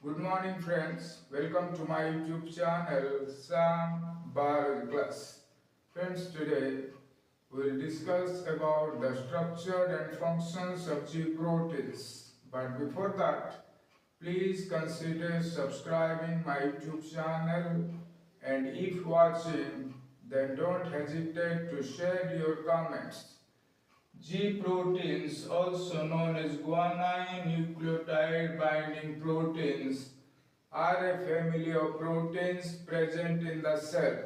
Good morning friends, welcome to my YouTube channel Sam Biology Class. Friends, today we will discuss about the structure and functions of G proteins. But before that, please consider subscribing my YouTube channel, and if watching, then don't hesitate to share your comments. G proteins, also known as guanine nucleotide binding proteins, are a family of proteins present in the cell.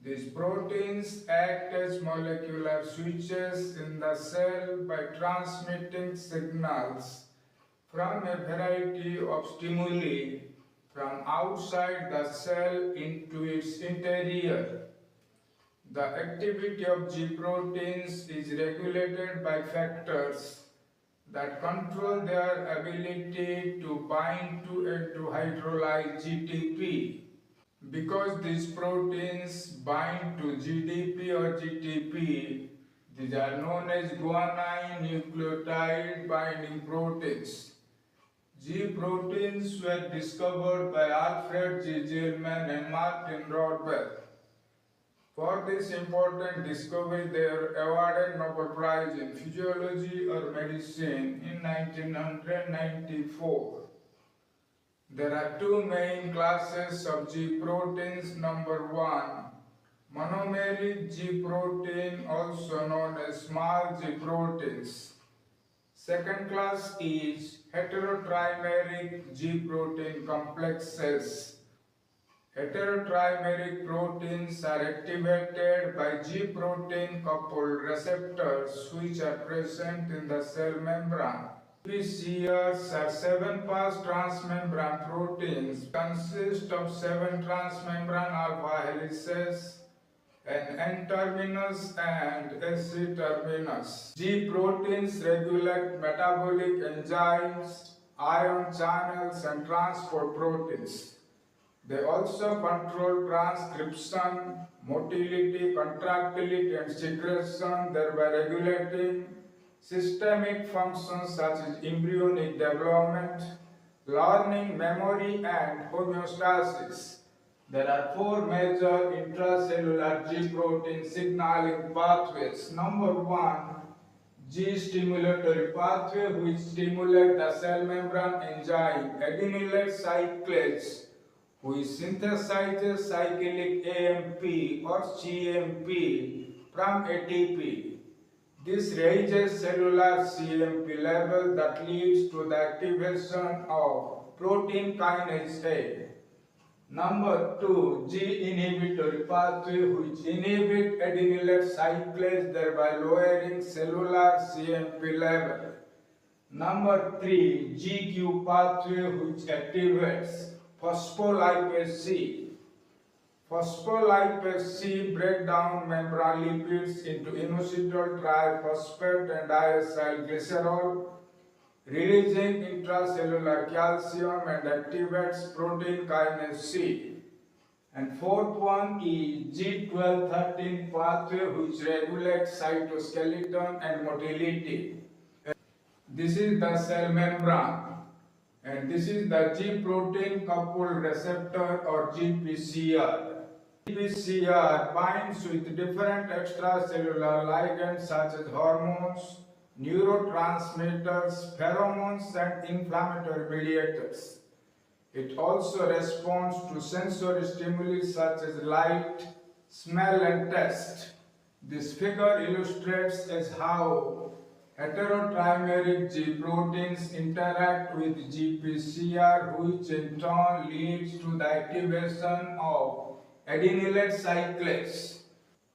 These proteins act as molecular switches in the cell by transmitting signals from a variety of stimuli from outside the cell into its interior. The activity of G proteins is regulated by factors that control their ability to bind to and to hydrolyze GTP. Because these proteins bind to GDP or GTP, these are known as guanine nucleotide binding proteins. G proteins were discovered by Alfred G. Gilman and Martin Rodwell. For this important discovery, they were awarded Nobel Prize in Physiology or Medicine in 1994. There are two main classes of G proteins. Number one, monomeric G protein, also known as small G proteins. Second class is heterotrimeric G protein complexes. Heterotrimeric proteins are activated by G protein coupled receptors which are present in the cell membrane. GPCRs are 7-pass transmembrane proteins, consist of 7 transmembrane alpha helices, an N-terminus and a C-terminus. G proteins regulate metabolic enzymes, ion channels and transport proteins. They also control transcription, motility, contractility and secretion, thereby regulating systemic functions such as embryonic development, learning, memory and homeostasis. There are 4 major intracellular G protein signaling pathways. Number 1, G stimulatory pathway, which stimulates the cell membrane enzyme adenylate cyclase, which synthesizes cyclic AMP or CMP from ATP. This raises cellular CMP level that leads to the activation of protein kinase A. Number 2, G inhibitory pathway, which inhibits adenylate cyclase, thereby lowering cellular CMP level. Number 3, GQ pathway, which activates phospholipase C. Phospholipase C break down membrane lipids into inositol triphosphate and diacylglycerol, releasing intracellular calcium and activates protein kinase C. And fourth one is G12-13 pathway, which regulates cytoskeleton and motility. This is the cell membrane, and this is the G protein coupled receptor or GPCR. GPCR binds with different extracellular ligands such as hormones, neurotransmitters, pheromones and inflammatory mediators. It also responds to sensory stimuli such as light, smell and taste. This figure illustrates as how heterotrimeric G proteins interact with GPCR, which in turn leads to the activation of adenylate cyclase.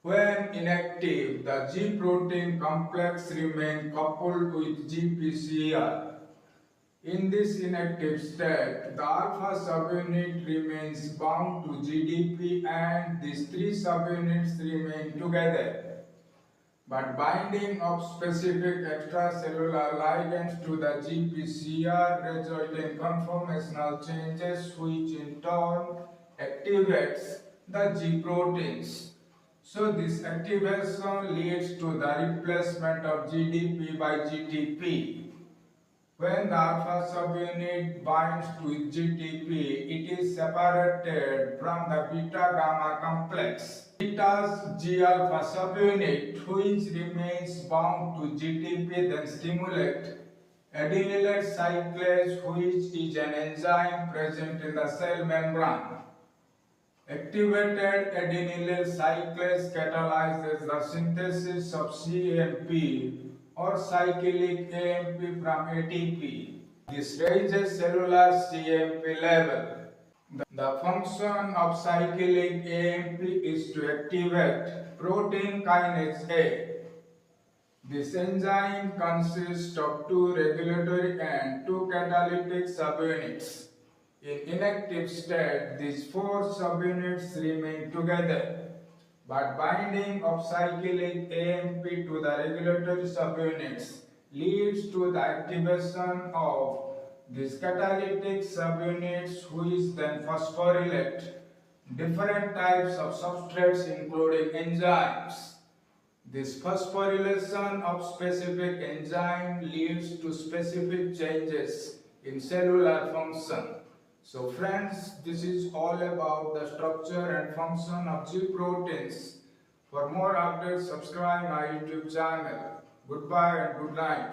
When inactive, the G protein complex remains coupled with GPCR. In this inactive state, the alpha subunit remains bound to GDP and these 3 subunits remain together. But binding of specific extracellular ligands to the GPCR result in conformational changes, which in turn activates the G proteins. So this activation leads to the replacement of GDP by GTP. When the alpha subunit binds to GTP, it is separated from the beta-gamma complex. Beta's G-alpha subunit, which remains bound to GTP, then stimulate adenylyl cyclase, which is an enzyme present in the cell membrane. Activated adenylyl cyclase catalyzes the synthesis of CAMP or cyclic AMP from ATP. This raises cellular CAMP level. The function of cyclic AMP is to activate protein kinase A. This enzyme consists of two regulatory and two catalytic subunits. In inactive state, these four subunits remain together, but binding of cyclic AMP to the regulatory subunits leads to the activation of these catalytic subunits, which then phosphorylate different types of substrates including enzymes. This phosphorylation of specific enzyme leads to specific changes in cellular function. So friends, this is all about the structure and function of G proteins. For more updates, subscribe my YouTube channel. Goodbye and good night.